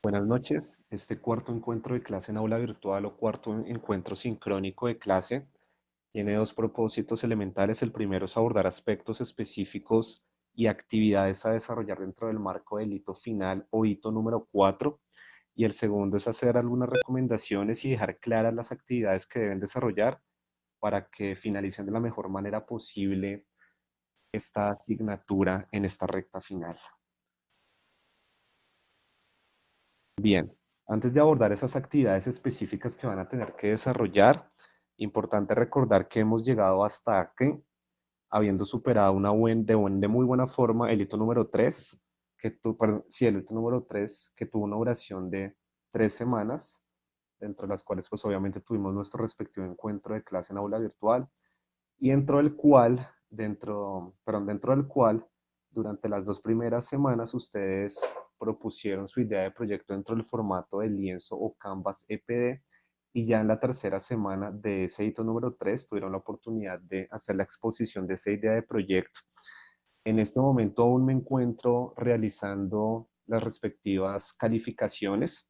Buenas noches. Este cuarto encuentro de clase en aula virtual o cuarto encuentro sincrónico de clase tiene dos propósitos elementales. El primero es abordar aspectos específicos y actividades a desarrollar dentro del marco del hito final o hito número 4. Y el segundo es hacer algunas recomendaciones y dejar claras las actividades que deben desarrollar para que finalicen de la mejor manera posible esta asignatura en esta recta final. Bien, antes de abordar esas actividades específicas que van a tener que desarrollar, importante recordar que hemos llegado hasta aquí, habiendo superado de muy buena forma el hito número 3, el hito número 3, que tuvo una duración de 3 semanas, dentro de las cuales pues obviamente tuvimos nuestro respectivo encuentro de clase en aula virtual, y dentro del cual, durante las 2 primeras semanas, ustedes propusieron su idea de proyecto dentro del formato de lienzo o Canvas EPD, y ya en la tercera semana de ese hito número 3 tuvieron la oportunidad de hacer la exposición de esa idea de proyecto. En este momento aún me encuentro realizando las respectivas calificaciones.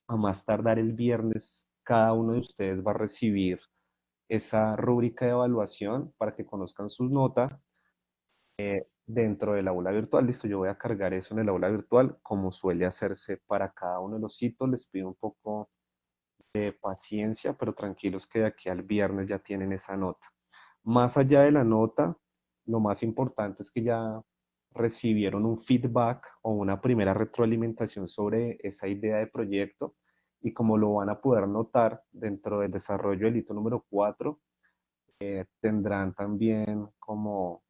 A más tardar el viernes, cada uno de ustedes va a recibir esa rúbrica de evaluación para que conozcan sus notas dentro del aula virtual. Listo, yo voy a cargar eso en el aula virtual, como suele hacerse para cada uno de los hitos. Les pido un poco de paciencia, pero tranquilos que de aquí al viernes ya tienen esa nota. Más allá de la nota, lo más importante es que ya recibieron un feedback o una primera retroalimentación sobre esa idea de proyecto, y como lo van a poder notar dentro del desarrollo del hito número 4, tendrán también como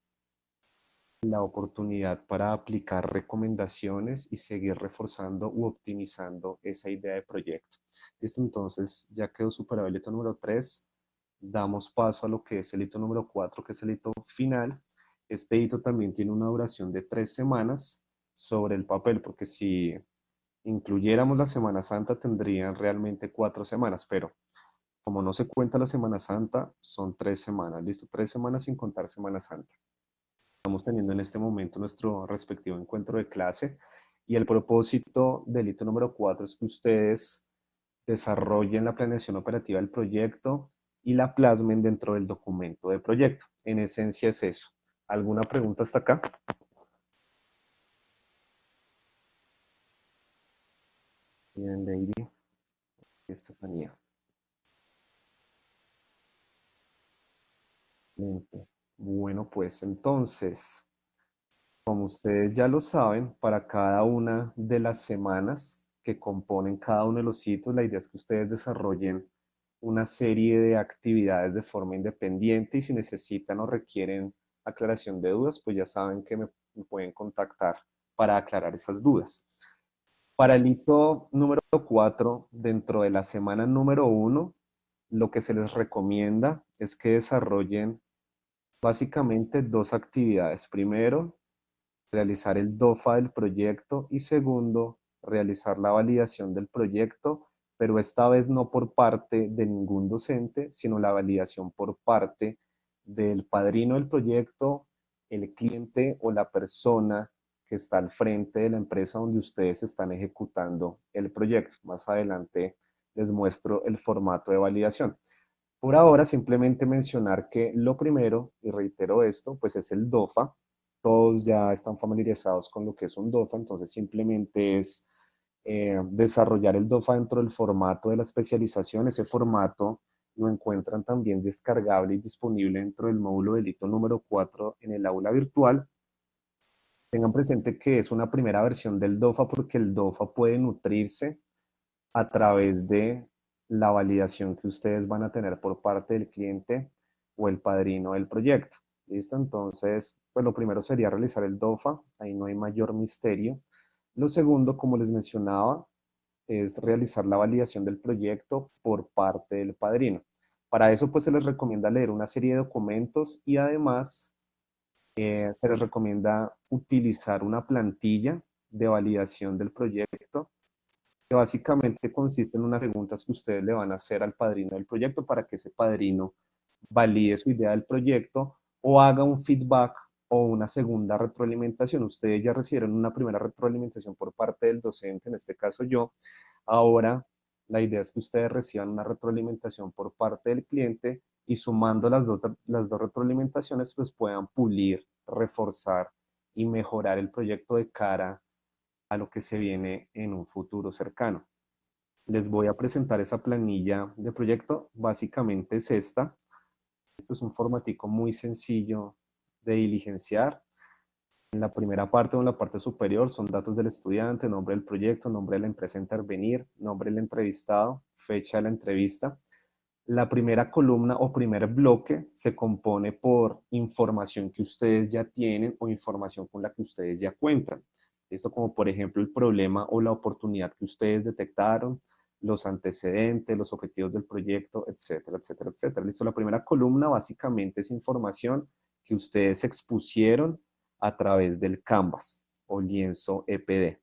la oportunidad para aplicar recomendaciones y seguir reforzando u optimizando esa idea de proyecto. Listo, entonces ya quedó superado el hito número 3, damos paso a lo que es el hito número 4, que es el hito final. Este hito también tiene una duración de 3 semanas sobre el papel, porque si incluyéramos la Semana Santa tendrían realmente 4 semanas, pero como no se cuenta la Semana Santa, son 3 semanas. Listo, 3 semanas sin contar Semana Santa. Estamos teniendo en este momento nuestro respectivo encuentro de clase, y el propósito del hito número 4 es que ustedes desarrollen la planeación operativa del proyecto y la plasmen dentro del documento de proyecto. En esencia es eso. ¿Alguna pregunta hasta acá? Bien, Lady y Estefanía. Excelente. Bueno, pues entonces, como ustedes ya lo saben, para cada una de las semanas que componen cada uno de los hitos, la idea es que ustedes desarrollen una serie de actividades de forma independiente, y si necesitan o requieren aclaración de dudas, pues ya saben que me pueden contactar para aclarar esas dudas. Para el hito número 4, dentro de la semana número 1, lo que se les recomienda es que desarrollen básicamente dos actividades. Primero, realizar el DOFA del proyecto, y segundo, realizar la validación del proyecto, pero esta vez no por parte de ningún docente, sino la validación por parte del padrino del proyecto, el cliente o la persona que está al frente de la empresa donde ustedes están ejecutando el proyecto. Más adelante les muestro el formato de validación. Por ahora, simplemente mencionar que lo primero, y reitero esto, pues es el DOFA. Todos ya están familiarizados con lo que es un DOFA, entonces simplemente es desarrollar el DOFA dentro del formato de la especialización. Ese formato lo encuentran también descargable y disponible dentro del módulo del hito número 4 en el aula virtual. Tengan presente que es una primera versión del DOFA, porque el DOFA puede nutrirse a través de la validación que ustedes van a tener por parte del cliente o el padrino del proyecto. ¿Listo? Entonces, pues lo primero sería realizar el DOFA, ahí no hay mayor misterio. Lo segundo, como les mencionaba, es realizar la validación del proyecto por parte del padrino. Para eso, pues se les recomienda leer una serie de documentos, y además se les recomienda utilizar una plantilla de validación del proyecto, que básicamente consiste en unas preguntas que ustedes le van a hacer al padrino del proyecto para que ese padrino valide su idea del proyecto o haga un feedback o una segunda retroalimentación. Ustedes ya recibieron una primera retroalimentación por parte del docente, en este caso yo. Ahora, la idea es que ustedes reciban una retroalimentación por parte del cliente y sumando las dos retroalimentaciones, pues puedan pulir, reforzar y mejorar el proyecto de cara a lo que se viene en un futuro cercano. Les voy a presentar esa planilla de proyecto. Básicamente es esta. Esto es un formatico muy sencillo de diligenciar. En la primera parte o en la parte superior son datos del estudiante, nombre del proyecto, nombre de la empresa a intervenir, nombre del entrevistado, fecha de la entrevista. La primera columna o primer bloque se compone por información que ustedes ya tienen o información con la que ustedes ya cuentan. Esto como por ejemplo el problema o la oportunidad que ustedes detectaron, los antecedentes, los objetivos del proyecto, etcétera, etcétera, etcétera. Listo, la primera columna básicamente es información que ustedes expusieron a través del Canvas o lienzo EPD.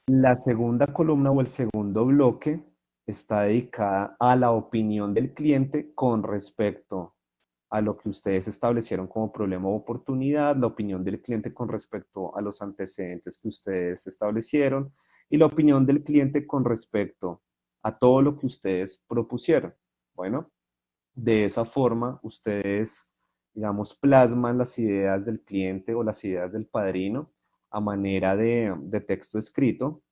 La segunda columna o el segundo bloque está dedicada a la opinión del cliente con respecto a lo que ustedes establecieron como problema o oportunidad, la opinión del cliente con respecto a los antecedentes que ustedes establecieron y la opinión del cliente con respecto a todo lo que ustedes propusieron. Bueno, de esa forma ustedes, digamos, plasman las ideas del cliente o las ideas del padrino a manera de texto escrito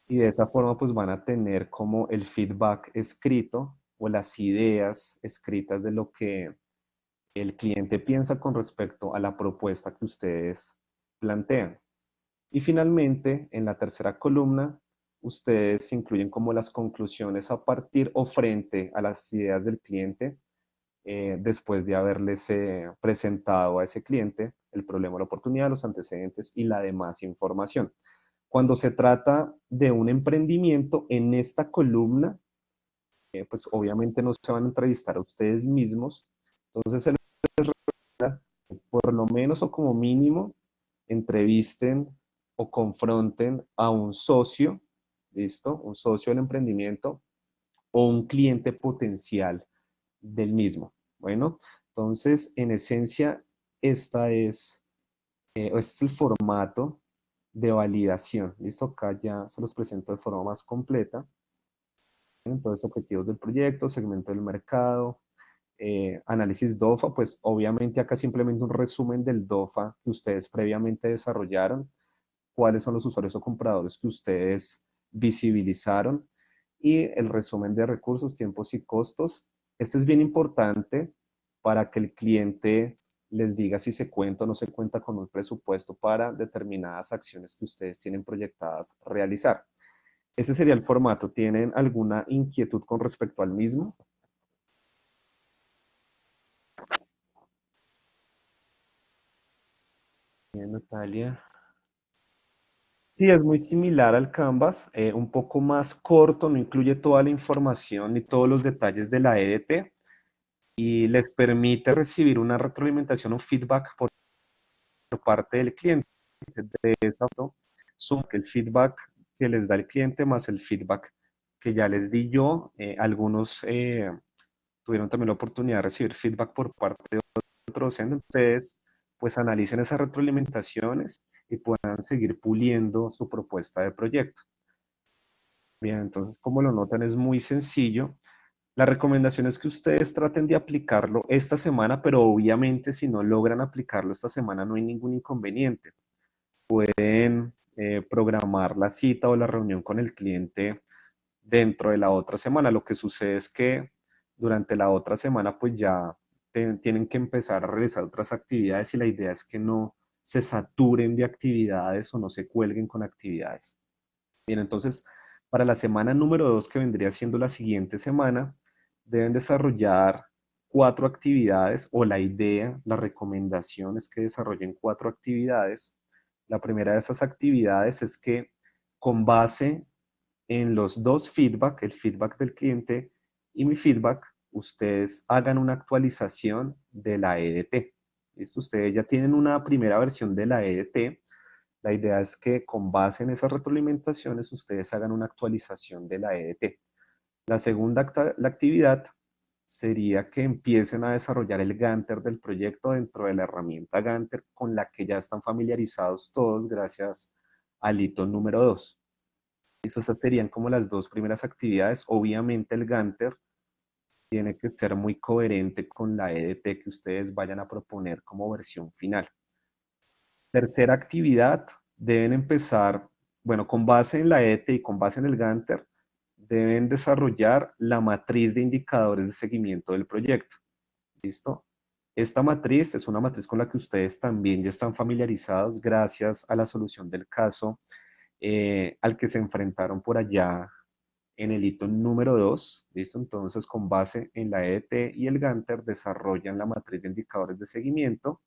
y de esa forma pues van a tener como el feedback escrito o las ideas escritas de lo que el cliente piensa con respecto a la propuesta que ustedes plantean. Y finalmente, en la tercera columna, ustedes incluyen como las conclusiones a partir o frente a las ideas del cliente después de haberles presentado a ese cliente el problema, la oportunidad, los antecedentes y la demás información. Cuando se trata de un emprendimiento, en esta columna, pues obviamente no se van a entrevistar a ustedes mismos, entonces se les recomienda por lo menos o como mínimo entrevisten o confronten a un socio, ¿listo? Un socio del emprendimiento o un cliente potencial del mismo. Bueno, entonces en esencia este es el formato de validación. Listo, acá ya se los presento de forma más completa. Entonces, objetivos del proyecto, segmento del mercado, análisis DOFA, pues obviamente acá simplemente un resumen del DOFA que ustedes previamente desarrollaron, cuáles son los usuarios o compradores que ustedes visibilizaron y el resumen de recursos, tiempos y costos. Este es bien importante para que el cliente les diga si se cuenta o no se cuenta con un presupuesto para determinadas acciones que ustedes tienen proyectadas realizar. Ese sería el formato. ¿Tienen alguna inquietud con respecto al mismo? Bien, Natalia. Sí, es muy similar al Canvas, un poco más corto, no incluye toda la información ni todos los detalles de la EDT y les permite recibir una retroalimentación o feedback por parte del cliente. De esa forma, suma que el feedback que les da el cliente más el feedback que ya les di yo. Algunos tuvieron también la oportunidad de recibir feedback por parte de otro docente. Ustedes pues analicen esas retroalimentaciones y puedan seguir puliendo su propuesta de proyecto. Bien, entonces como lo notan es muy sencillo. La recomendación es que ustedes traten de aplicarlo esta semana, pero obviamente si no logran aplicarlo esta semana no hay ningún inconveniente. Pueden programar la cita o la reunión con el cliente dentro de la otra semana. Lo que sucede es que durante la otra semana pues ya tienen que empezar a realizar otras actividades y la idea es que no se saturen de actividades o no se cuelguen con actividades. Bien, entonces para la semana número 2 que vendría siendo la siguiente semana, deben desarrollar 4 actividades o la idea, la recomendación es que desarrollen 4 actividades. La primera de esas actividades es que con base en los dos feedback, el feedback del cliente y mi feedback, ustedes hagan una actualización de la EDT. ¿Listo? Ustedes ya tienen una primera versión de la EDT. La idea es que con base en esas retroalimentaciones ustedes hagan una actualización de la EDT. La segunda la actividad sería que empiecen a desarrollar el Gantt del proyecto dentro de la herramienta Gantt con la que ya están familiarizados todos gracias al hito número 2. Esas serían como las dos primeras actividades. Obviamente el Gantt tiene que ser muy coherente con la EDT que ustedes vayan a proponer como versión final. Tercera actividad, deben empezar, bueno, con base en la EDT y con base en el Gantt, deben desarrollar la matriz de indicadores de seguimiento del proyecto. ¿Listo? Esta matriz es una matriz con la que ustedes también ya están familiarizados gracias a la solución del caso al que se enfrentaron por allá en el hito número 2. ¿Listo? Entonces, con base en la EDT y el Gantt, desarrollan la matriz de indicadores de seguimiento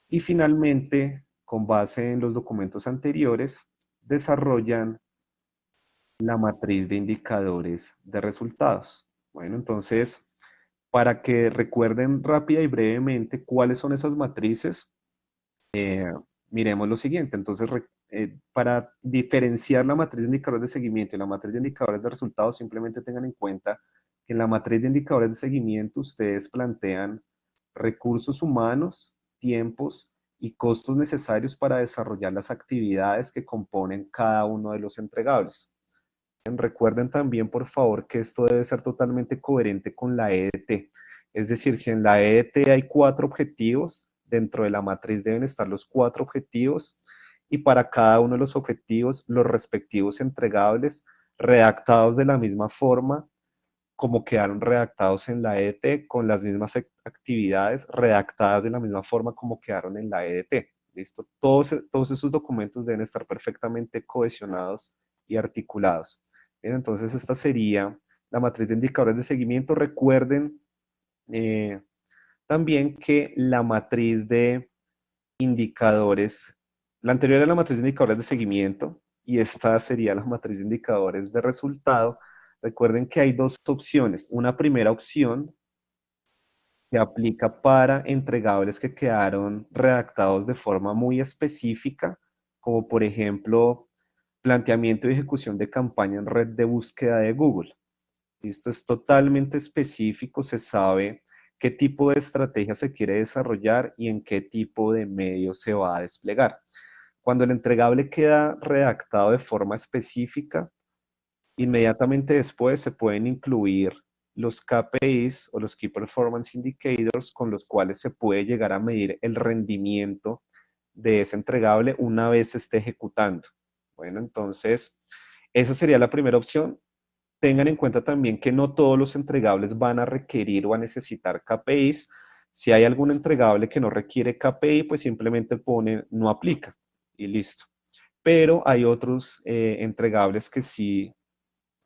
y finalmente, con base en los documentos anteriores, desarrollan la matriz de indicadores de resultados. Bueno, entonces, para que recuerden rápida y brevemente cuáles son esas matrices, miremos lo siguiente. Entonces, para diferenciar la matriz de indicadores de seguimiento y la matriz de indicadores de resultados, simplemente tengan en cuenta que en la matriz de indicadores de seguimiento ustedes plantean recursos humanos, tiempos y costos necesarios para desarrollar las actividades que componen cada uno de los entregables. Recuerden también, por favor, que esto debe ser totalmente coherente con la EDT. Es decir, si en la EDT hay 4 objetivos, dentro de la matriz deben estar los 4 objetivos y para cada uno de los objetivos, los respectivos entregables redactados de la misma forma como quedaron redactados en la EDT, con las mismas actividades redactadas de la misma forma como quedaron en la EDT. ¿Listo? Todos esos documentos deben estar perfectamente cohesionados y articulados. Bien, entonces, esta sería la matriz de indicadores de seguimiento. Recuerden eh, también que la matriz de indicadores, la anterior era la matriz de indicadores de seguimiento y esta sería la matriz de indicadores de resultado. Recuerden que hay dos opciones. Una primera opción que aplica para entregables que quedaron redactados de forma muy específica, como por ejemplo planteamiento y ejecución de campaña en red de búsqueda de Google. Esto es totalmente específico, se sabe qué tipo de estrategia se quiere desarrollar y en qué tipo de medio se va a desplegar. Cuando el entregable queda redactado de forma específica, inmediatamente después se pueden incluir los KPIs o los Key Performance Indicators con los cuales se puede llegar a medir el rendimiento de ese entregable una vez se esté ejecutando. Bueno, entonces, esa sería la primera opción. Tengan en cuenta también que no todos los entregables van a requerir o a necesitar KPIs. Si hay algún entregable que no requiere KPI, pues simplemente pone no aplica y listo. Pero hay otros entregables que sí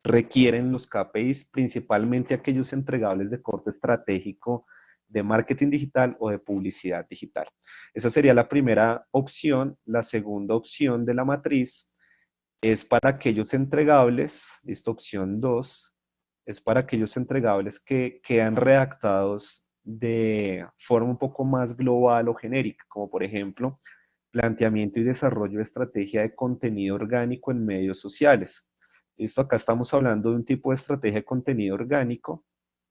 requieren los KPIs, principalmente aquellos entregables de corte estratégico de marketing digital o de publicidad digital. Esa sería la primera opción. La segunda opción de la matriz es para aquellos entregables, esta opción 2, es para aquellos entregables que quedan redactados de forma un poco más global o genérica, como por ejemplo, planteamiento y desarrollo de estrategia de contenido orgánico en medios sociales. Esto acá estamos hablando de un tipo de estrategia de contenido orgánico,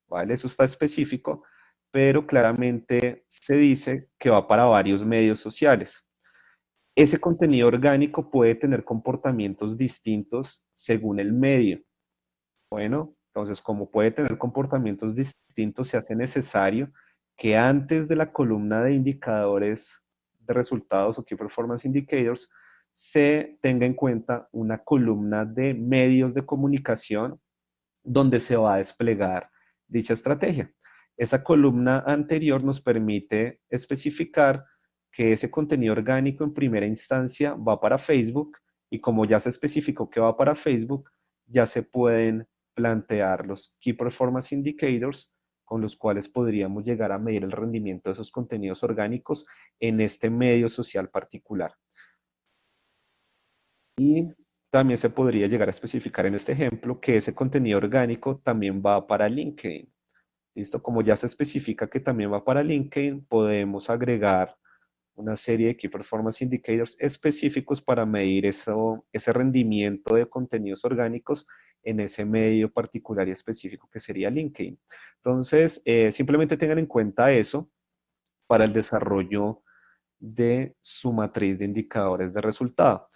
¿vale? Eso está específico, pero claramente se dice que va para varios medios sociales. Ese contenido orgánico puede tener comportamientos distintos según el medio. Bueno, entonces como puede tener comportamientos distintos, se hace necesario que antes de la columna de indicadores de resultados o Key Performance Indicators se tenga en cuenta una columna de medios de comunicación donde se va a desplegar dicha estrategia. Esa columna anterior nos permite especificar que ese contenido orgánico en primera instancia va para Facebook y como ya se especificó que va para Facebook, ya se pueden plantear los Key Performance Indicators con los cuales podríamos llegar a medir el rendimiento de esos contenidos orgánicos en este medio social particular. Y también se podría llegar a especificar en este ejemplo que ese contenido orgánico también va para LinkedIn. ¿Listo? Como ya se especifica que también va para LinkedIn, podemos agregar una serie de Key Performance Indicators específicos para medir ese rendimiento de contenidos orgánicos en ese medio particular y específico que sería LinkedIn. Entonces, simplemente tengan en cuenta eso para el desarrollo de su matriz de indicadores de resultado.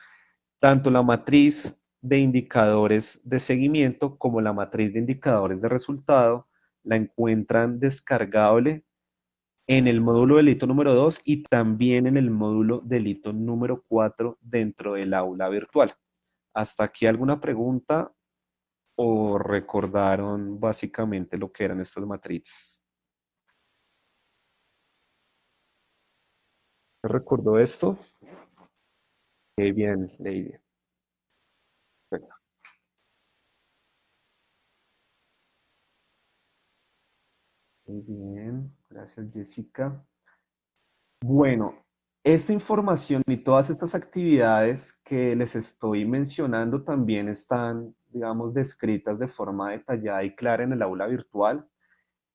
Tanto la matriz de indicadores de seguimiento como la matriz de indicadores de resultado la encuentran descargable en el módulo delito número 2 y también en el módulo delito número 4 dentro del aula virtual. ¿Hasta aquí alguna pregunta o recordaron básicamente lo que eran estas matrices? ¿Recordó esto? Qué bien, Lady. Perfecto. Muy bien, gracias Jessica. Bueno, esta información y todas estas actividades que les estoy mencionando también están, digamos, descritas de forma detallada y clara en el aula virtual.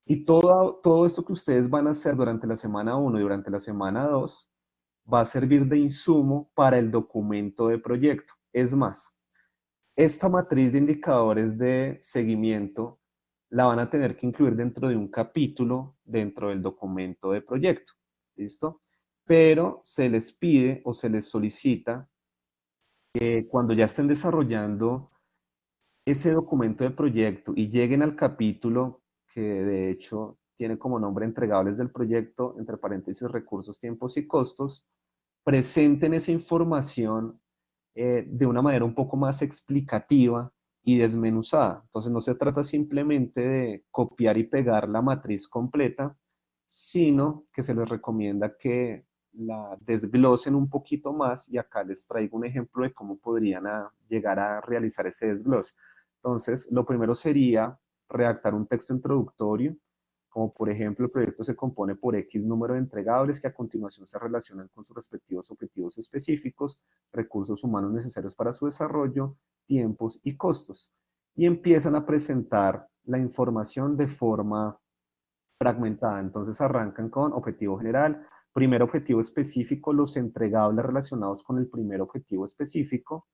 Y todo esto que ustedes van a hacer durante la semana 1 y durante la semana 2 va a servir de insumo para el documento de proyecto. Es más, esta matriz de indicadores de seguimiento la van a tener que incluir dentro de un capítulo dentro del documento de proyecto. ¿Listo? Pero se les pide o se les solicita que cuando ya estén desarrollando ese documento de proyecto y lleguen al capítulo que de hecho tiene como nombre entregables del proyecto, entre paréntesis, recursos, tiempos y costos, presenten esa información de una manera un poco más explicativa y desmenuzada. Entonces no se trata simplemente de copiar y pegar la matriz completa, sino que se les recomienda que la desglosen un poquito más y acá les traigo un ejemplo de cómo podrían llegar a realizar ese desglose. Entonces, lo primero sería redactar un texto introductorio, como por ejemplo, el proyecto se compone por X número de entregables que a continuación se relacionan con sus respectivos objetivos específicos, recursos humanos necesarios para su desarrollo, tiempos y costos. Y empiezan a presentar la información de forma fragmentada. Entonces arrancan con objetivo general, primer objetivo específico, los entregables relacionados con el primer objetivo específico,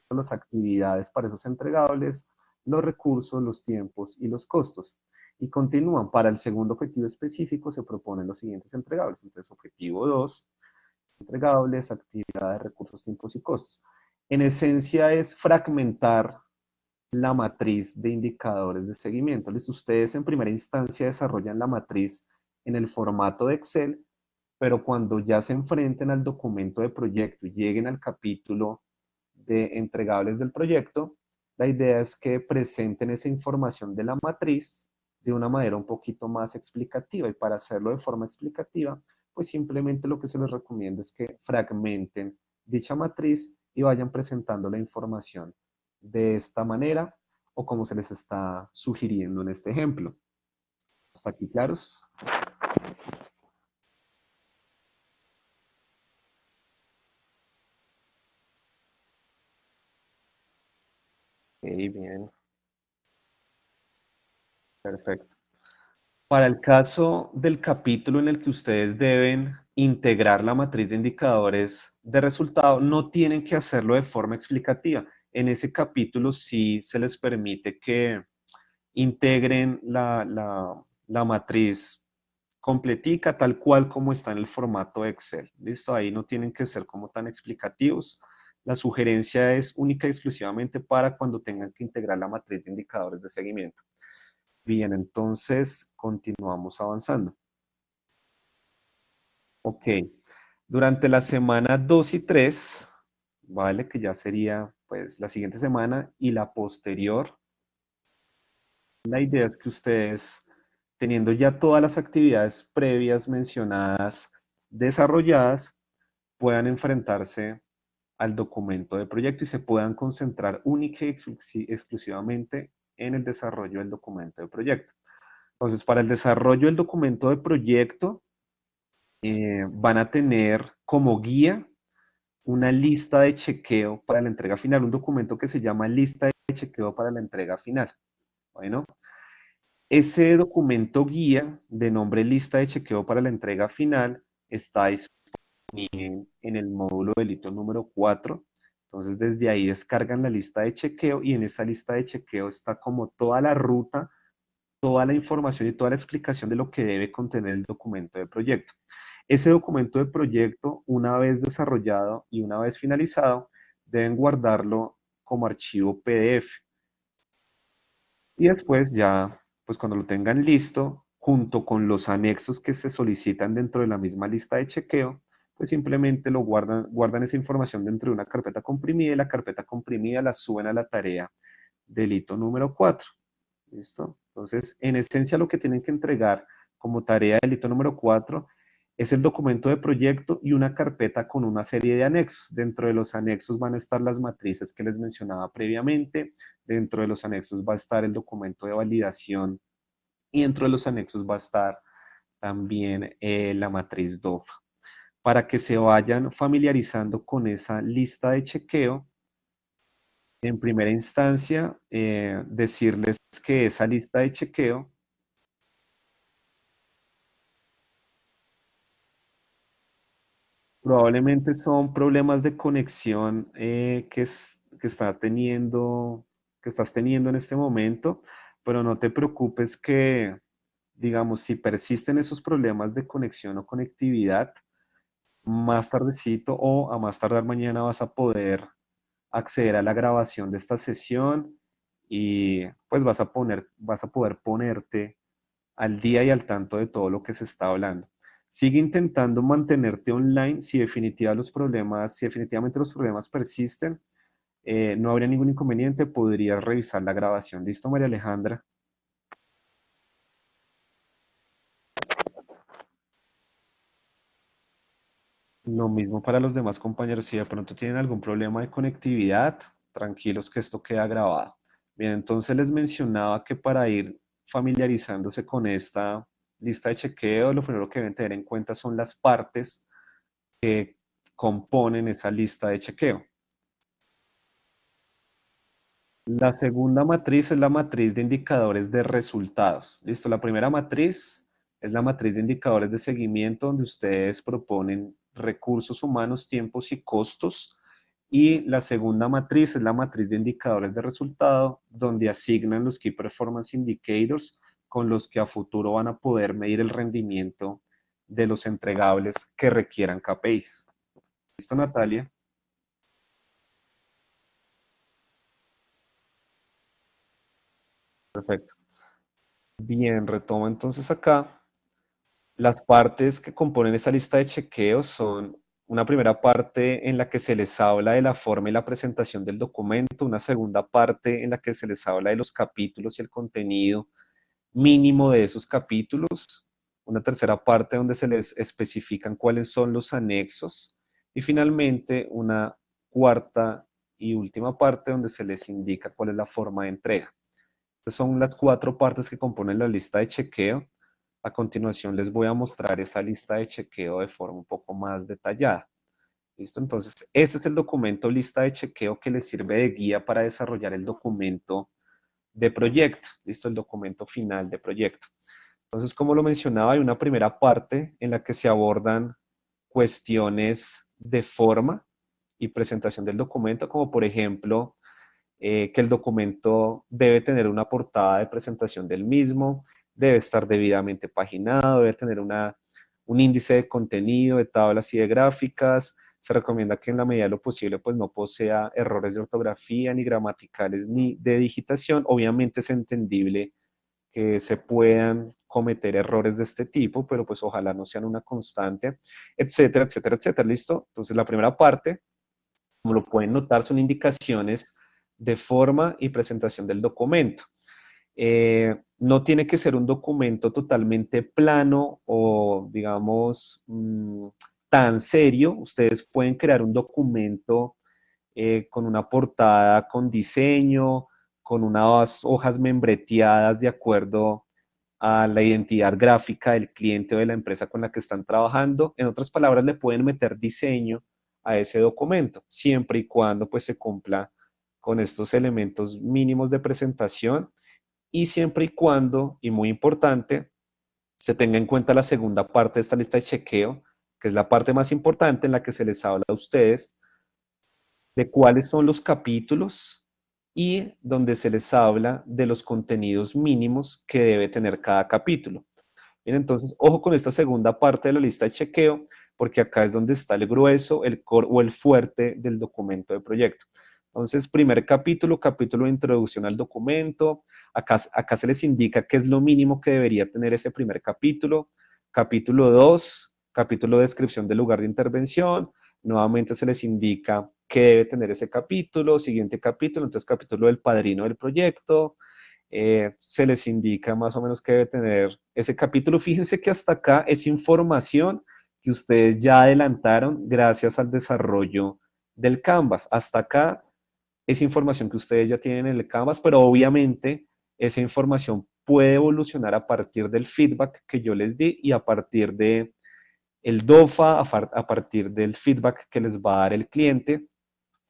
las actividades para esos entregables, los recursos, los tiempos y los costos. Y continúan. Para el segundo objetivo específico se proponen los siguientes entregables. Entonces, objetivo 2, entregables, actividades, recursos, tiempos y costos. En esencia es fragmentar la matriz de indicadores de seguimiento. ¿Listo? Ustedes en primera instancia desarrollan la matriz en el formato de Excel, pero cuando ya se enfrenten al documento de proyecto y lleguen al capítulo de entregables del proyecto, la idea es que presenten esa información de la matriz de una manera un poquito más explicativa. Y para hacerlo de forma explicativa, pues simplemente lo que se les recomienda es que fragmenten dicha matriz y vayan presentando la información de esta manera o como se les está sugiriendo en este ejemplo. ¿Hasta aquí claros? Ok, bien, perfecto. Para el caso del capítulo en el que ustedes deben integrar la matriz de indicadores de resultado, no tienen que hacerlo de forma explicativa. En ese capítulo sí se les permite que integren la matriz completica tal cual como está en el formato Excel. ¿Listo? Ahí no tienen que ser como tan explicativos. La sugerencia es única y exclusivamente para cuando tengan que integrar la matriz de indicadores de seguimiento. Bien, entonces continuamos avanzando. Ok, durante la semana 2 y 3, ¿vale? Que ya sería pues la siguiente semana y la posterior, la idea es que ustedes, teniendo ya todas las actividades previas mencionadas desarrolladas, puedan enfrentarse al documento de proyecto y se puedan concentrar única y exclusivamente en el desarrollo del documento de proyecto. Entonces, para el desarrollo del documento de proyecto, van a tener como guía una lista de chequeo para la entrega final, un documento que se llama lista de chequeo para la entrega final. Bueno, ese documento guía de nombre lista de chequeo para la entrega final está disponible en el módulo delito número 4. Entonces, desde ahí descargan la lista de chequeo y en esa lista de chequeo está como toda la ruta toda la información y toda la explicación de lo que debe contener el documento de proyecto. Ese documento de proyecto, una vez desarrollado y una vez finalizado, deben guardarlo como archivo PDF. Y después ya, pues cuando lo tengan listo, junto con los anexos que se solicitan dentro de la misma lista de chequeo, pues simplemente lo guardan esa información dentro de una carpeta comprimida y la carpeta comprimida la suben a la tarea del hito número 4. ¿Listo? Entonces, en esencia lo que tienen que entregar como tarea del hito número 4 es el documento de proyecto y una carpeta con una serie de anexos. Dentro de los anexos van a estar las matrices que les mencionaba previamente, dentro de los anexos va a estar el documento de validación y dentro de los anexos va a estar también la matriz DOFA. Para que se vayan familiarizando con esa lista de chequeo, en primera instancia, decirles que esa lista de chequeo probablemente son problemas de conexión que estás teniendo en este momento, pero no te preocupes que, digamos, si persisten esos problemas de conexión o conectividad, más tardecito o a más tardar mañana vas a poder acceder a la grabación de esta sesión y pues vas a poder ponerte al día y al tanto de todo lo que se está hablando. Sigue intentando mantenerte online si definitivamente los problemas persisten, no habría ningún inconveniente, podrías revisar la grabación. ¿Listo, María Alejandra? Lo mismo para los demás compañeros. Si de pronto tienen algún problema de conectividad, tranquilos que esto queda grabado. Bien, entonces les mencionaba que para ir familiarizándose con esta lista de chequeo, lo primero que deben tener en cuenta son las partes que componen esa lista de chequeo. La segunda matriz es la matriz de indicadores de resultados. Listo, la primera matriz es la matriz de indicadores de seguimiento donde ustedes proponen recursos humanos, tiempos y costos. Y la segunda matriz es la matriz de indicadores de resultado donde asignan los Key Performance Indicators con los que a futuro van a poder medir el rendimiento de los entregables que requieran KPIs. ¿Listo, Natalia? Perfecto. Bien, retomo entonces acá. Las partes que componen esa lista de chequeos son una primera parte en la que se les habla de la forma y la presentación del documento, una segunda parte en la que se les habla de los capítulos y el contenido mínimo de esos capítulos, una tercera parte donde se les especifican cuáles son los anexos y finalmente una cuarta y última parte donde se les indica cuál es la forma de entrega. Estas son las cuatro partes que componen la lista de chequeo. A continuación les voy a mostrar esa lista de chequeo de forma un poco más detallada. ¿Listo? Entonces, este es el documento lista de chequeo que les sirve de guía para desarrollar el documento de proyecto. ¿Listo? El documento final de proyecto. Entonces, como lo mencionaba, hay una primera parte en la que se abordan cuestiones de forma y presentación del documento, como por ejemplo, que el documento debe tener una portada de presentación del mismo, debe estar debidamente paginado, debe tener un índice de contenido, de tablas y de gráficas. Se recomienda que en la medida de lo posible pues no posea errores de ortografía, ni gramaticales, ni de digitación. Obviamente es entendible que se puedan cometer errores de este tipo, pero pues ojalá no sean una constante, etcétera, etcétera, etcétera. ¿Listo? Entonces la primera parte, como lo pueden notar, son indicaciones de forma y presentación del documento. No tiene que ser un documento totalmente plano o, digamos, tan serio. Ustedes pueden crear un documento con una portada con diseño, con unas hojas membreteadas de acuerdo a la identidad gráfica del cliente o de la empresa con la que están trabajando. En otras palabras, le pueden meter diseño a ese documento, siempre y cuando pues se cumpla con estos elementos mínimos de presentación y siempre y cuando, y muy importante, se tenga en cuenta la segunda parte de esta lista de chequeo, que es la parte más importante en la que se les habla a ustedes de cuáles son los capítulos y donde se les habla de los contenidos mínimos que debe tener cada capítulo. Bien, entonces, ojo con esta segunda parte de la lista de chequeo, porque acá es donde está el grueso, el core o el fuerte del documento de proyecto. Entonces, primer capítulo, capítulo de introducción al documento. Acá se les indica qué es lo mínimo que debería tener ese primer capítulo. Capítulo 2, capítulo de descripción del lugar de intervención. Nuevamente se les indica qué debe tener ese capítulo. Siguiente capítulo, entonces capítulo del padrino del proyecto. Se les indica más o menos qué debe tener ese capítulo. Fíjense que hasta acá es información que ustedes ya adelantaron gracias al desarrollo del Canvas. Hasta acá es información que ustedes ya tienen en el Canvas, pero obviamente esa información puede evolucionar a partir del feedback que yo les di y a partir de el DOFA, a partir del feedback que les va a dar el cliente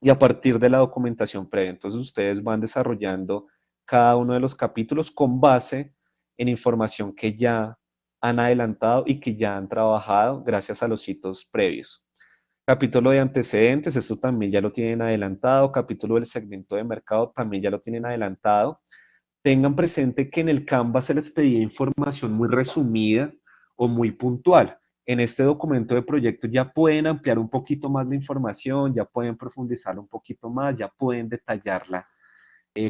y a partir de la documentación previa. Entonces ustedes van desarrollando cada uno de los capítulos con base en información que ya han adelantado y que ya han trabajado gracias a los hitos previos. Capítulo de antecedentes, esto también ya lo tienen adelantado. Capítulo del segmento de mercado también ya lo tienen adelantado. Tengan presente que en el Canvas se les pedía información muy resumida o muy puntual. En este documento de proyecto ya pueden ampliar un poquito más la información, ya pueden profundizar un poquito más, ya pueden detallarla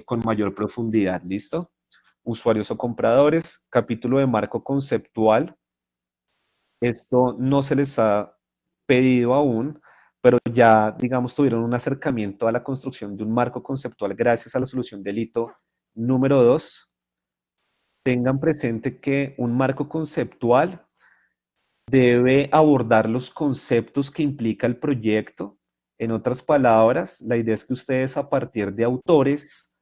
con mayor profundidad. ¿Listo? Usuarios o compradores, capítulo de marco conceptual. Esto no se les ha pedido aún, pero ya, digamos, tuvieron un acercamiento a la construcción de un marco conceptual gracias a la solución del hito número 2. Tengan presente que un marco conceptual debe abordar los conceptos que implica el proyecto. En otras palabras, la idea es que ustedes a partir de autores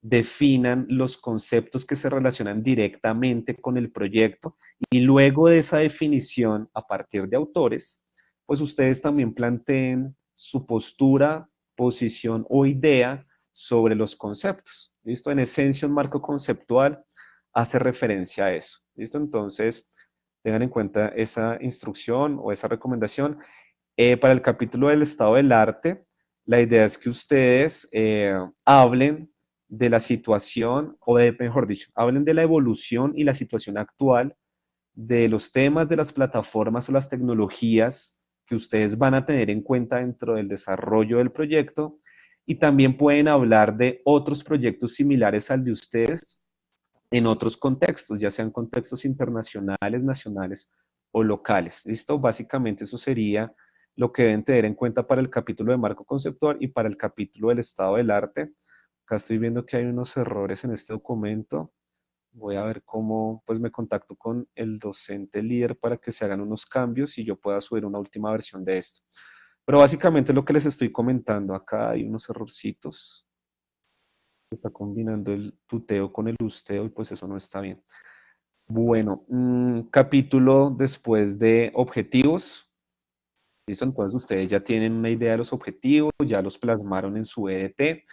definan los conceptos que se relacionan directamente con el proyecto y luego de esa definición a partir de autores, pues ustedes también planteen su postura, posición o idea sobre los conceptos. ¿Listo? En esencia, un marco conceptual hace referencia a eso. ¿Listo? Entonces, tengan en cuenta esa instrucción o esa recomendación. Para el capítulo del estado del arte, la idea es que ustedes hablen de la situación, o de, mejor dicho, hablen de la evolución y la situación actual de los temas, de las plataformas o las tecnologías que ustedes van a tener en cuenta dentro del desarrollo del proyecto y también pueden hablar de otros proyectos similares al de ustedes en otros contextos, ya sean contextos internacionales, nacionales o locales. ¿Listo? Básicamente eso sería lo que deben tener en cuenta para el capítulo de marco conceptual y para el capítulo del estado del arte. Acá estoy viendo que hay unos errores en este documento. Voy a ver cómo pues me contacto con el docente líder para que se hagan unos cambios y yo pueda subir una última versión de esto. Pero básicamente lo que les estoy comentando, acá hay unos errorcitos. Está combinando el tuteo con el usteo y pues eso no está bien. Bueno, capítulo después de objetivos. ¿Listo? Entonces ustedes ya tienen una idea de los objetivos, ya los plasmaron en su EDT.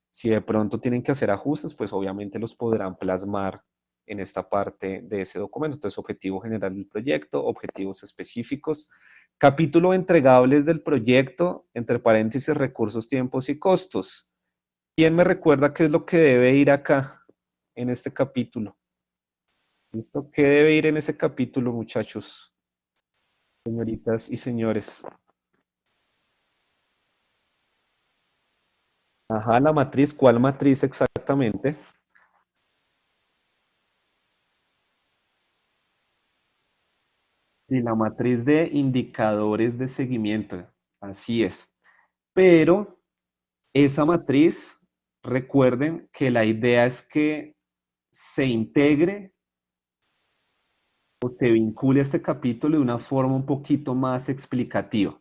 Si de pronto tienen que hacer ajustes, pues obviamente los podrán plasmar en esta parte de ese documento. Entonces, objetivo general del proyecto, objetivos específicos, capítulo entregables del proyecto, entre paréntesis, recursos, tiempos y costos. ¿Quién me recuerda qué es lo que debe ir acá en este capítulo? ¿Listo? ¿Qué debe ir en ese capítulo, muchachos, señoritas y señores? Ajá, la matriz, ¿cuál matriz exactamente? Y la matriz de indicadores de seguimiento, así es. Pero esa matriz, recuerden que la idea es que se integre o se vincule a este capítulo de una forma un poquito más explicativa.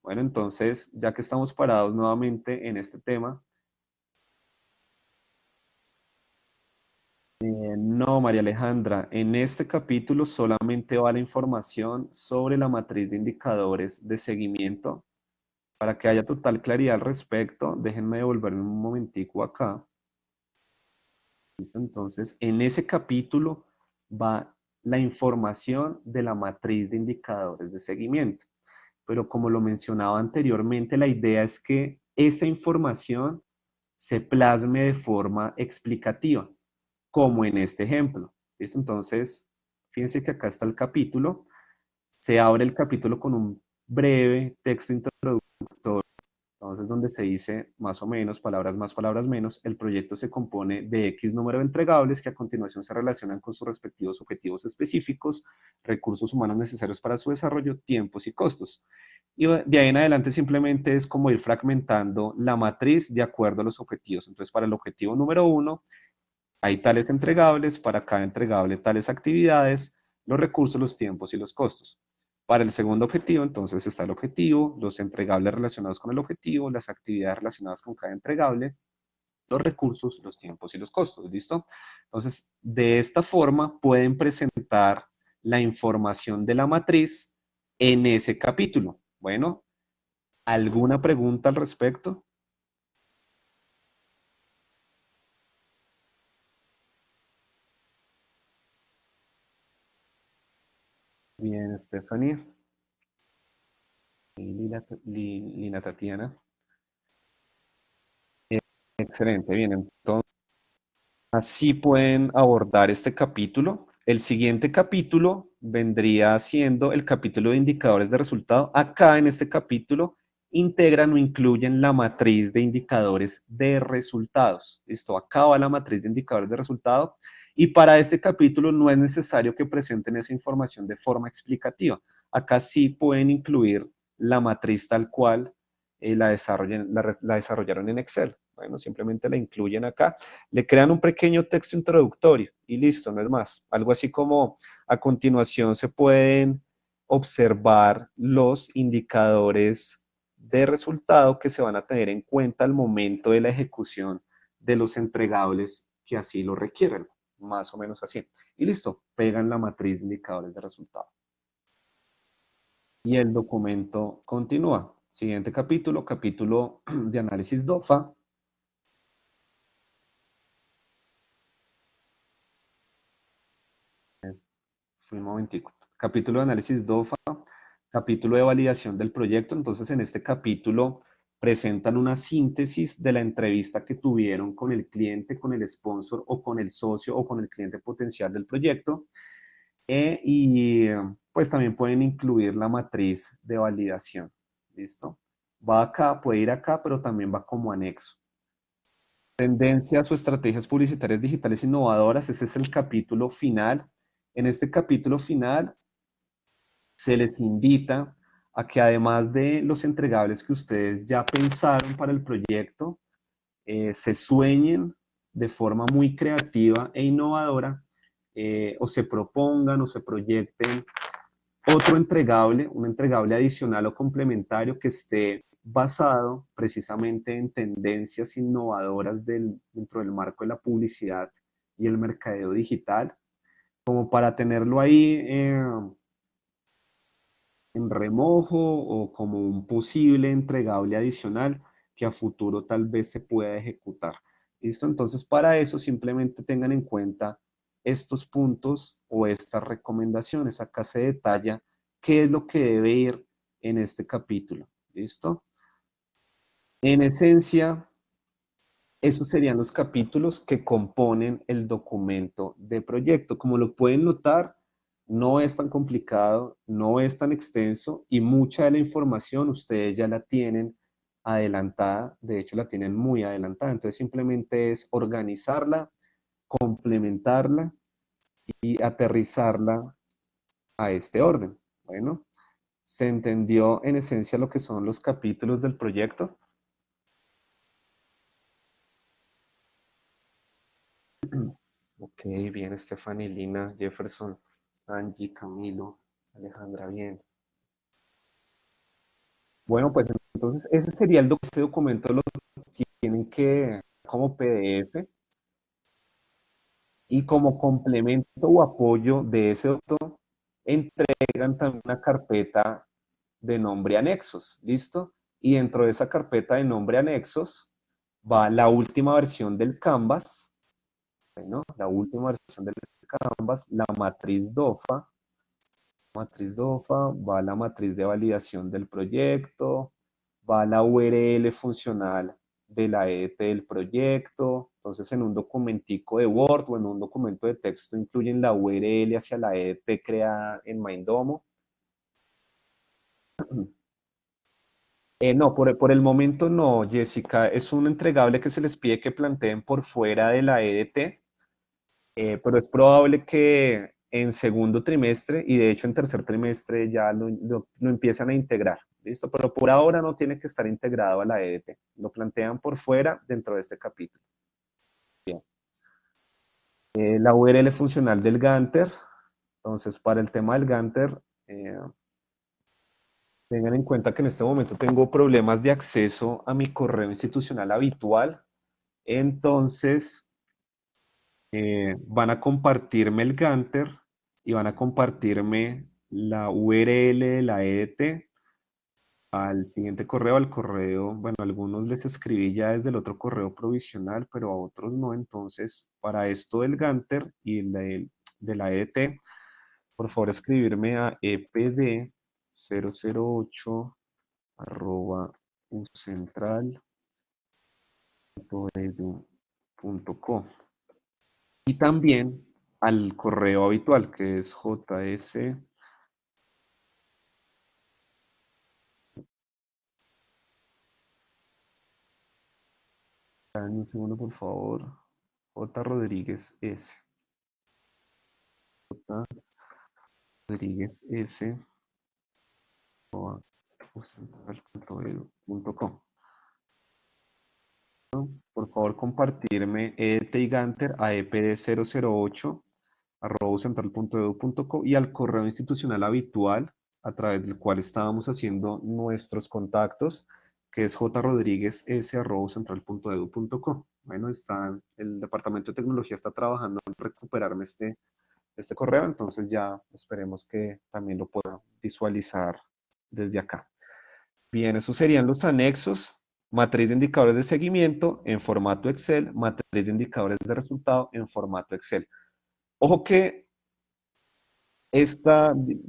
Bueno, entonces, ya que estamos parados nuevamente en este tema, no, María Alejandra, en este capítulo solamente va la información sobre la matriz de indicadores de seguimiento. Para que haya total claridad al respecto, déjenme devolverme un momentico acá. ¿Listo? Entonces, en ese capítulo va la información de la matriz de indicadores de seguimiento. Pero como lo mencionaba anteriormente, la idea es que esa información se plasme de forma explicativa, como en este ejemplo. ¿Listo? Entonces, fíjense que acá está el capítulo. Se abre el capítulo con un breve texto introductorio. Entonces, donde se dice más o menos, palabras más, palabras menos, el proyecto se compone de X número de entregables que a continuación se relacionan con sus respectivos objetivos específicos, recursos humanos necesarios para su desarrollo, tiempos y costos. Y de ahí en adelante simplemente es como ir fragmentando la matriz de acuerdo a los objetivos. Entonces, para el objetivo número uno, hay tales entregables, para cada entregable tales actividades, los recursos, los tiempos y los costos. Para el segundo objetivo, entonces está el objetivo, los entregables relacionados con el objetivo, las actividades relacionadas con cada entregable, los recursos, los tiempos y los costos. ¿Listo? Entonces, de esta forma pueden presentar la información de la matriz en ese capítulo. Bueno, ¿alguna pregunta al respecto? Bien, Stephanie y Lina Tatiana. Excelente, bien. Entonces, así pueden abordar este capítulo. El siguiente capítulo vendría siendo el capítulo de indicadores de resultado. Acá en este capítulo integran o incluyen la matriz de indicadores de resultados. Listo, acá va la matriz de indicadores de resultado. Y para este capítulo no es necesario que presenten esa información de forma explicativa. Acá sí pueden incluir la matriz tal cual la desarrollaron en Excel. Bueno, simplemente la incluyen acá, le crean un pequeño texto introductorio y listo, no es más. Algo así como a continuación se pueden observar los indicadores de resultado que se van a tener en cuenta al momento de la ejecución de los entregables que así lo requieren, más o menos así. Y listo, pegan la matriz de indicadores de resultado. Y el documento continúa. Siguiente capítulo, capítulo de análisis DOFA. Fui un momentico. Capítulo de análisis DOFA, capítulo de validación del proyecto. Entonces, en este capítulo presentan una síntesis de la entrevista que tuvieron con el cliente, con el sponsor o con el socio o con el cliente potencial del proyecto. Y pues también pueden incluir la matriz de validación. ¿Listo? Va acá, puede ir acá, pero también va como anexo. Tendencias o estrategias publicitarias digitales innovadoras. Ese es el capítulo final. En este capítulo final se les invita a que además de los entregables que ustedes ya pensaron para el proyecto, se sueñen de forma muy creativa e innovadora, o se propongan o se proyecten otro entregable, un entregable adicional o complementario que esté basado precisamente en tendencias innovadoras dentro del marco de la publicidad y el mercadeo digital, como para tenerlo ahí en remojo o como un posible entregable adicional que a futuro tal vez se pueda ejecutar. ¿Listo? Entonces, para eso simplemente tengan en cuenta estos puntos o estas recomendaciones. Acá se detalla qué es lo que debe ir en este capítulo. ¿Listo? En esencia, esos serían los capítulos que componen el documento de proyecto. Como lo pueden notar, no es tan complicado, no es tan extenso y mucha de la información ustedes ya la tienen adelantada, de hecho la tienen muy adelantada, entonces simplemente es organizarla, complementarla y aterrizarla a este orden. Bueno, ¿se entendió en esencia lo que son los capítulos del proyecto? Ok, bien, Stephanie, Lina, Jefferson, Angie, Camilo, Alejandra, bien. Bueno, pues entonces ese sería ese documento lo tienen que como PDF y como complemento o apoyo de ese documento entregan también una carpeta de nombre anexos, ¿listo? Y dentro de esa carpeta de nombre anexos va la última versión del Canvas, bueno, la última versión del Canvas, la matriz DOFA, va la matriz de validación del proyecto, va la URL funcional de la EDT del proyecto. Entonces, en un documentico de Word o en un documento de texto incluyen la URL hacia la EDT creada en Mindomo. No, por el momento no, Jessica. Es un entregable que se les pide que planteen por fuera de la EDT, pero es probable que en segundo trimestre y de hecho en tercer trimestre ya lo empiezan a integrar. ¿Listo? Pero por ahora no tiene que estar integrado a la EDT. Lo plantean por fuera dentro de este capítulo. Bien. La URL funcional del Ganter. Entonces, para el tema del Ganter, eh, tengan en cuenta que en este momento tengo problemas de acceso a mi correo institucional habitual. Entonces, van a compartirme el Ganter y van a compartirme la URL de la EDT al siguiente correo, al correo, bueno, a algunos les escribí ya desde el otro correo provisional, pero a otros no. Entonces, para esto del Ganter y de la EDT, por favor escribirme a epd008 arroba ucentral.edu.co. Y también al correo habitual, que es js. Dame un segundo, por favor. J. Rodríguez S. J. Rodríguez S. arroba ucentral.edu.co. Por favor, compartirme Tiganter a epd008 arroba central.edu.co y al correo institucional habitual a través del cual estábamos haciendo nuestros contactos, que es jrodríguez.s@central.edu.co. Bueno, el Departamento de Tecnología está trabajando en recuperarme este correo, entonces ya esperemos que también lo pueda visualizar desde acá. Bien, esos serían los anexos: matriz de indicadores de seguimiento en formato Excel, matriz de indicadores de resultado en formato Excel. Ojo que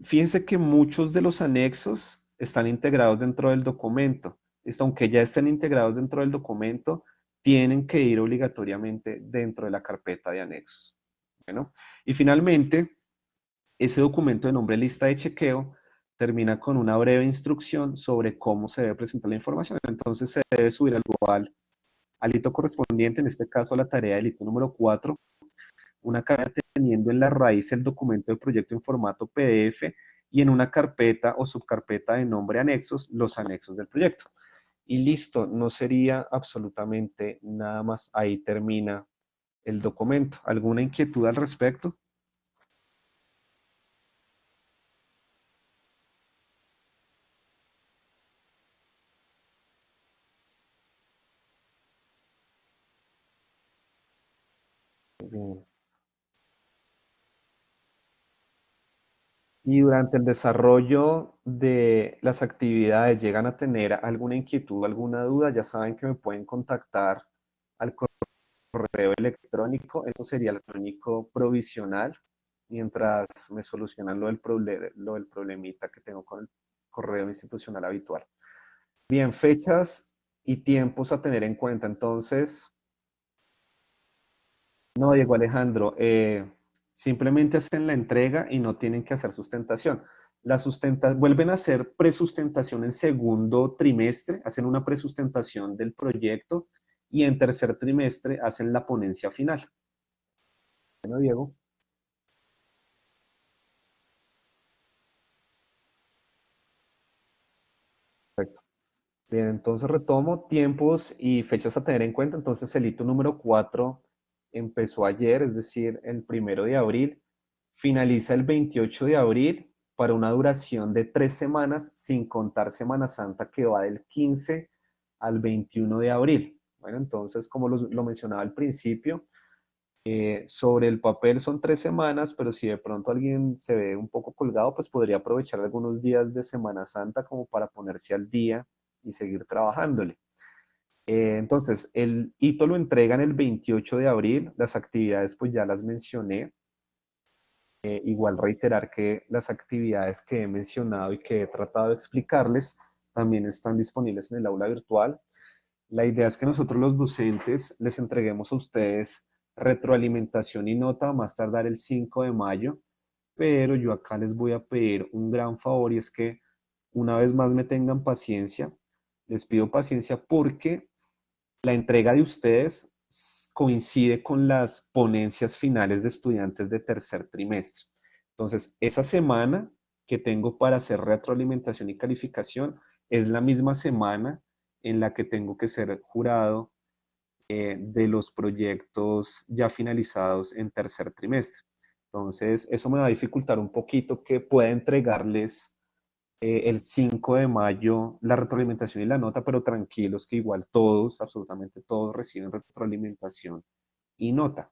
fíjense que muchos de los anexos están integrados dentro del documento. Aunque ya estén integrados dentro del documento, tienen que ir obligatoriamente dentro de la carpeta de anexos. Bueno, y finalmente, ese documento de nombre lista de chequeo termina con una breve instrucción sobre cómo se debe presentar la información. Entonces se debe subir al hito correspondiente, en este caso a la tarea del hito número 4, una carpeta teniendo en la raíz el documento de proyecto en formato PDF y en una carpeta o subcarpeta de nombre anexos, los anexos del proyecto. Y listo, no sería absolutamente nada más. Ahí termina el documento. ¿Alguna inquietud al respecto? Bien. Y durante el desarrollo de las actividades, ¿llegan a tener alguna inquietud, alguna duda? Ya saben que me pueden contactar al correo electrónico. Esto sería el electrónico provisional, mientras me solucionan lo del problemita que tengo con el correo institucional habitual. Bien, fechas y tiempos a tener en cuenta. Entonces, no, Diego Alejandro, simplemente hacen la entrega y no tienen que hacer sustentación. Vuelven a hacer presustentación en segundo trimestre, hacen una presustentación del proyecto y en tercer trimestre hacen la ponencia final. Bueno, Diego. Perfecto. Bien, entonces retomo tiempos y fechas a tener en cuenta. Entonces el hito número 4 empezó ayer, es decir, el 1 de abril, finaliza el 28 de abril para una duración de 3 semanas, sin contar Semana Santa, que va del 15 al 21 de abril. Bueno, entonces, como lo mencionaba al principio, sobre el papel son 3 semanas, pero si de pronto alguien se ve un poco colgado, pues podría aprovechar algunos días de Semana Santa como para ponerse al día y seguir trabajándole. Entonces, el hito lo entregan el 28 de abril, las actividades pues ya las mencioné. Igual reiterar que las actividades que he mencionado y que he tratado de explicarles también están disponibles en el aula virtual. La idea es que nosotros los docentes les entreguemos a ustedes retroalimentación y nota a más tardar el 5 de mayo, pero yo acá les voy a pedir un gran favor y es que una vez más me tengan paciencia. Les pido paciencia porque la entrega de ustedes coincide con las ponencias finales de estudiantes de tercer trimestre. Entonces, esa semana que tengo para hacer retroalimentación y calificación es la misma semana en la que tengo que ser jurado de los proyectos ya finalizados en tercer trimestre. Entonces, eso me va a dificultar un poquito que pueda entregarles el 5 de mayo la retroalimentación y la nota, pero tranquilos que igual todos, absolutamente todos reciben retroalimentación y nota.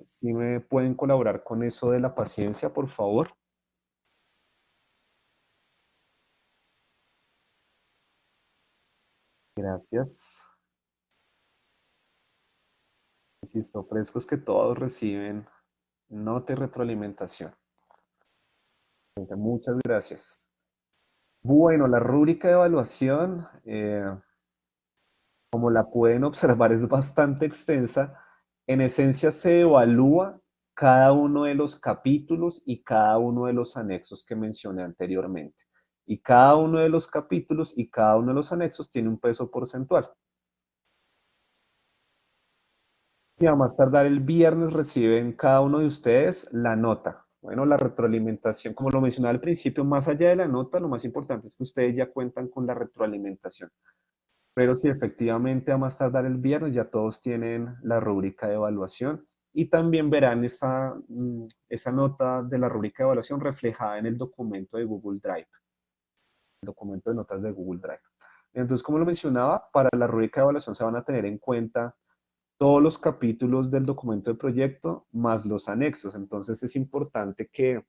Si me pueden colaborar con eso de la paciencia, por favor. Gracias. Insisto, frescos que todos reciben nota y retroalimentación. Muchas gracias. Bueno, la rúbrica de evaluación, como la pueden observar, es bastante extensa. En esencia se evalúa cada uno de los capítulos y cada uno de los anexos que mencioné anteriormente. Y cada uno de los capítulos y cada uno de los anexos tiene un peso porcentual. Y a más tardar el viernes reciben cada uno de ustedes la nota. Bueno, la retroalimentación, como lo mencionaba al principio, más allá de la nota, lo más importante es que ustedes ya cuentan con la retroalimentación. Pero sí, efectivamente, a más tardar el viernes ya todos tienen la rúbrica de evaluación y también verán esa nota de la rúbrica de evaluación reflejada en el documento de Google Drive, el documento de notas de Google Drive. Entonces, como lo mencionaba, para la rúbrica de evaluación se van a tener en cuenta todos los capítulos del documento de proyecto más los anexos. Entonces, es importante que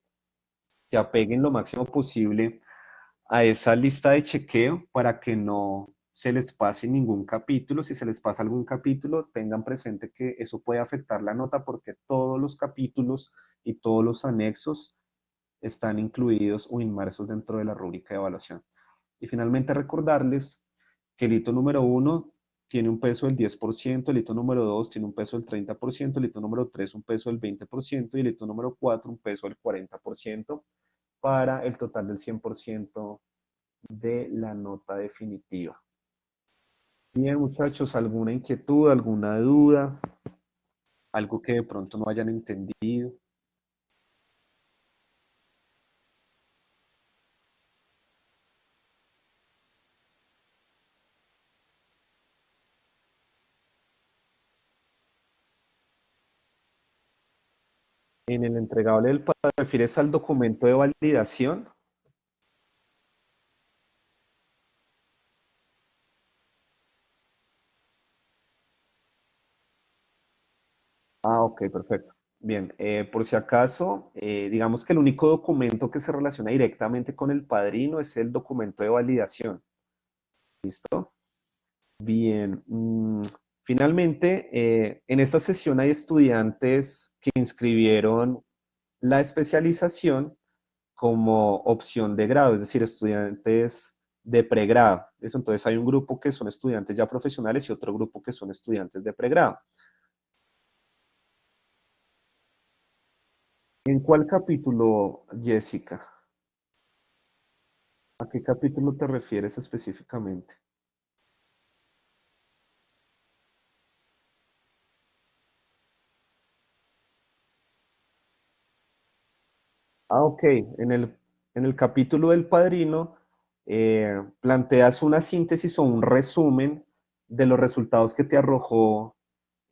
se apeguen lo máximo posible a esa lista de chequeo para que no se les pase ningún capítulo. Si se les pasa algún capítulo, tengan presente que eso puede afectar la nota porque todos los capítulos y todos los anexos están incluidos o inmersos dentro de la rúbrica de evaluación. Y finalmente recordarles que el hito número uno tiene un peso del 10%, el hito número 2 tiene un peso del 30%, el hito número 3 un peso del 20% y el hito número 4 un peso del 40% para el total del 100% de la nota definitiva. Bien, muchachos, ¿alguna inquietud, alguna duda, algo que de pronto no hayan entendido? En el entregable del PAD, ¿te refieres al documento de validación? Ah, ok, perfecto. Bien, por si acaso, digamos que el único documento que se relaciona directamente con el padrino es el documento de validación. ¿Listo? Bien. Finalmente, en esta sesión hay estudiantes que inscribieron la especialización como opción de grado, es decir, estudiantes de pregrado. Eso, entonces hay un grupo que son estudiantes ya profesionales y otro grupo que son estudiantes de pregrado. ¿En cuál capítulo, Jessica? ¿A qué capítulo te refieres específicamente? Ah, ok. En el capítulo del padrino, planteas una síntesis o un resumen de los resultados que te arrojó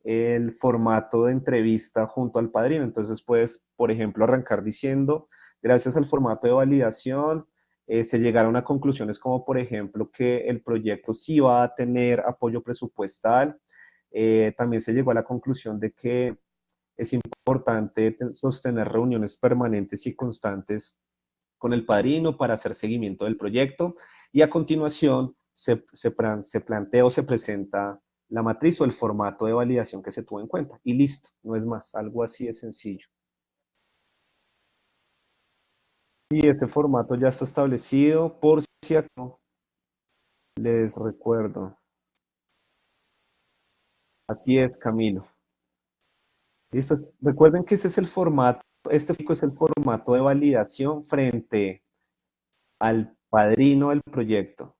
el formato de entrevista junto al padrino. Entonces puedes, por ejemplo, arrancar diciendo, gracias al formato de validación, se llegaron a conclusiones como, por ejemplo, que el proyecto sí va a tener apoyo presupuestal. También se llegó a la conclusión de que es importante sostener reuniones permanentes y constantes con el padrino para hacer seguimiento del proyecto y a continuación se plantea o se presenta la matriz o el formato de validación que se tuvo en cuenta y listo, no es más, algo así de sencillo. Y ese formato ya está establecido, por si acaso les recuerdo. Así es, Camilo. Listo. Recuerden que ese es el formato, este fico es el formato de validación frente al padrino del proyecto.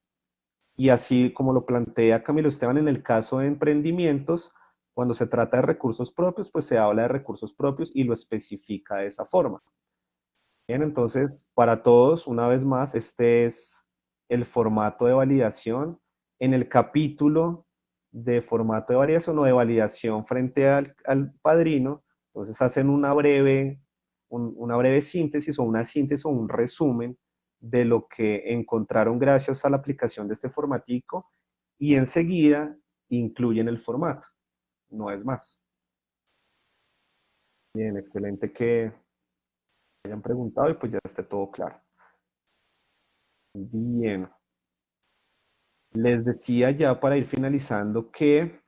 Y así como lo plantea Camilo Esteban en el caso de emprendimientos, cuando se trata de recursos propios, pues se habla de recursos propios y lo especifica de esa forma. Bien, entonces, para todos, una vez más, este es el formato de validación. En el capítulo de formato de validación o de validación frente al padrino, entonces hacen una breve síntesis o una síntesis o un resumen de lo que encontraron gracias a la aplicación de este formatico y enseguida incluyen el formato, no es más. Bien, excelente que hayan preguntado y pues ya esté todo claro. Bien, les decía ya para ir finalizando que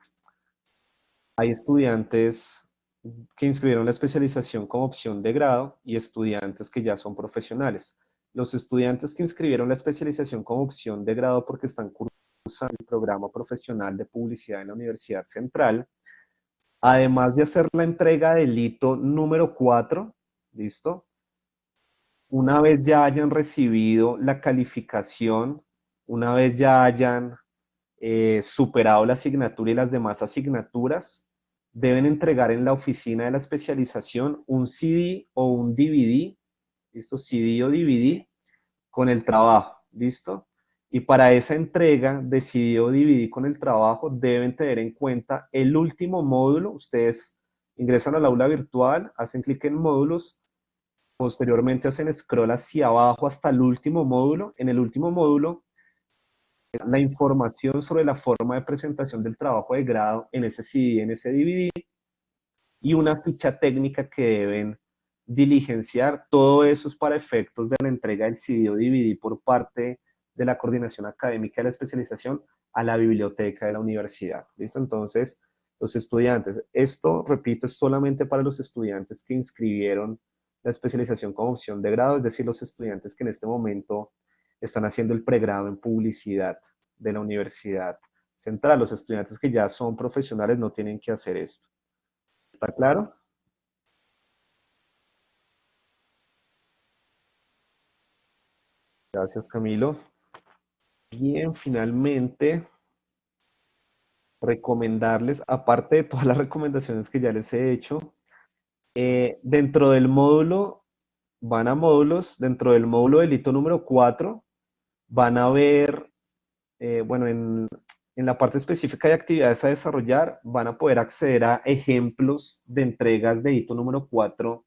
hay estudiantes que inscribieron la especialización como opción de grado y estudiantes que ya son profesionales. Los estudiantes que inscribieron la especialización como opción de grado porque están cursando el programa profesional de publicidad en la Universidad Central, además de hacer la entrega del hito número 4, ¿listo? Una vez ya hayan recibido la calificación, una vez ya hayan superado la asignatura y las demás asignaturas, deben entregar en la oficina de la especialización un CD o un DVD, ¿listo? CD o DVD con el trabajo, ¿listo? Y para esa entrega de CD o DVD con el trabajo deben tener en cuenta el último módulo. Ustedes ingresan al aula virtual, hacen clic en módulos, posteriormente hacen scroll hacia abajo hasta el último módulo. En el último módulo la información sobre la forma de presentación del trabajo de grado en ese CD, en ese DVD, y una ficha técnica que deben diligenciar. Todo eso es para efectos de la entrega del CD o DVD por parte de la coordinación académica de la especialización a la biblioteca de la universidad. ¿Listo? Entonces, los estudiantes, esto, repito, es solamente para los estudiantes que inscribieron la especialización como opción de grado, es decir, los estudiantes que en este momento están haciendo el pregrado en publicidad de la Universidad Central. Los estudiantes que ya son profesionales no tienen que hacer esto. ¿Está claro? Gracias, Camilo. Bien, finalmente, recomendarles, aparte de todas las recomendaciones que ya les he hecho, dentro del módulo, van a módulos, dentro del módulo del hito número 4 van a ver, bueno, en la parte específica de actividades a desarrollar, van a poder acceder a ejemplos de entregas de hito número 4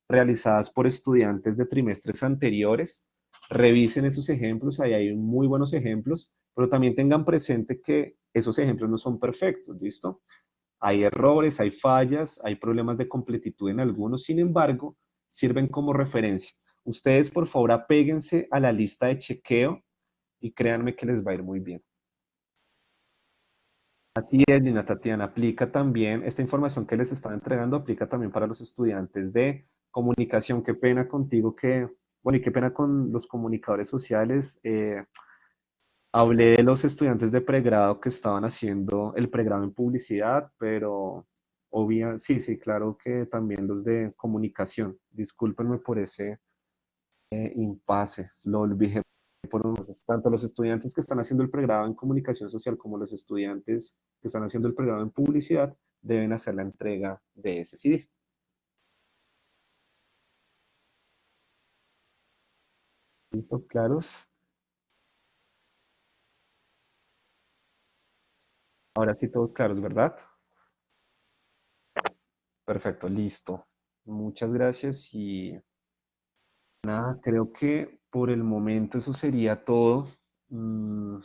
realizadas por estudiantes de trimestres anteriores. Revisen esos ejemplos, ahí hay muy buenos ejemplos, pero también tengan presente que esos ejemplos no son perfectos, ¿listo? Hay errores, hay fallas, hay problemas de completitud en algunos, sin embargo, sirven como referencia. Ustedes, por favor, apéguense a la lista de chequeo y créanme que les va a ir muy bien. Así es, Lina Tatiana, aplica también, esta información que les estaba entregando aplica también para los estudiantes de comunicación. Qué pena contigo que, bueno, y qué pena con los comunicadores sociales. Hablé de los estudiantes de pregrado que estaban haciendo el pregrado en publicidad, pero obvia, sí, sí, claro que también los de comunicación. Discúlpenme por ese impasse, lo olvidé por unos, tanto los estudiantes que están haciendo el pregrado en comunicación social como los estudiantes que están haciendo el pregrado en publicidad deben hacer la entrega de ese CD. ¿Listo? ¿Claros? Ahora sí todos claros, ¿verdad? Perfecto, listo. Muchas gracias y nada, creo que por el momento eso sería todo. Mm,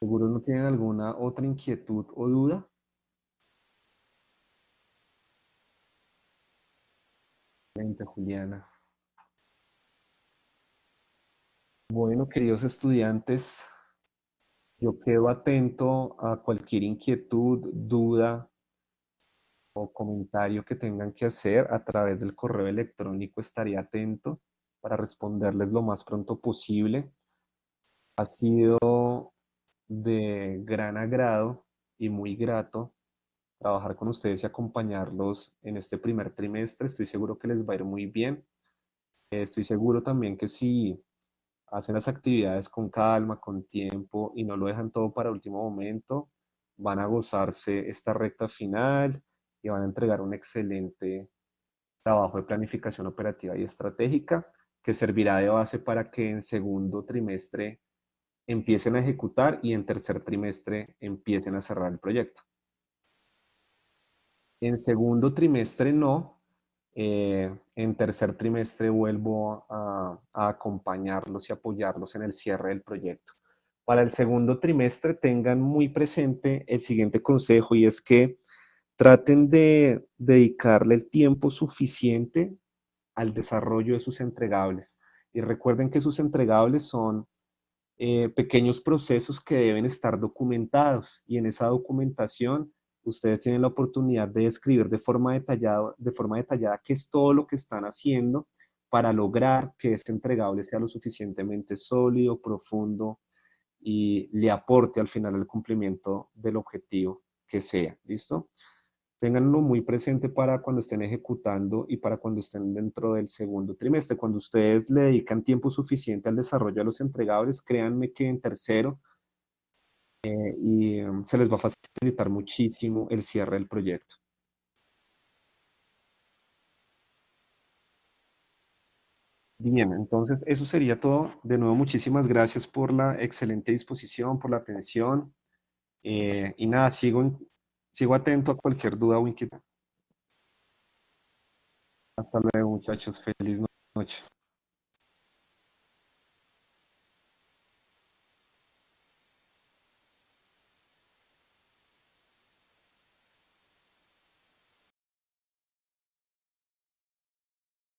¿Seguro no tienen alguna otra inquietud o duda? Vente, Juliana. Bueno, queridos estudiantes, yo quedo atento a cualquier inquietud, duda o comentario que tengan que hacer a través del correo electrónico. Estaré atento para responderles lo más pronto posible. Ha sido de gran agrado y muy grato trabajar con ustedes y acompañarlos en este primer trimestre. Estoy seguro que les va a ir muy bien. Estoy seguro también que si hacen las actividades con calma, con tiempo y no lo dejan todo para último momento, van a gozarse esta recta final y van a entregar un excelente trabajo de planificación operativa y estratégica que servirá de base para que en segundo trimestre empiecen a ejecutar y en tercer trimestre empiecen a cerrar el proyecto. En segundo trimestre no. En tercer trimestre vuelvo a acompañarlos y apoyarlos en el cierre del proyecto. Para el segundo trimestre tengan muy presente el siguiente consejo y es que traten de dedicarle el tiempo suficiente al desarrollo de sus entregables. Y recuerden que sus entregables son pequeños procesos que deben estar documentados y en esa documentación ustedes tienen la oportunidad de escribir de forma detallada qué es todo lo que están haciendo para lograr que ese entregable sea lo suficientemente sólido, profundo y le aporte al final el cumplimiento del objetivo que sea. ¿Listo? Ténganlo muy presente para cuando estén ejecutando y para cuando estén dentro del segundo trimestre. Cuando ustedes le dedican tiempo suficiente al desarrollo de los entregables, créanme que en tercero se les va a facilitar muchísimo el cierre del proyecto. Bien, entonces eso sería todo. De nuevo, muchísimas gracias por la excelente disposición, por la atención. Y nada, sigo atento a cualquier duda o inquietud. Hasta luego, muchachos. Feliz noche.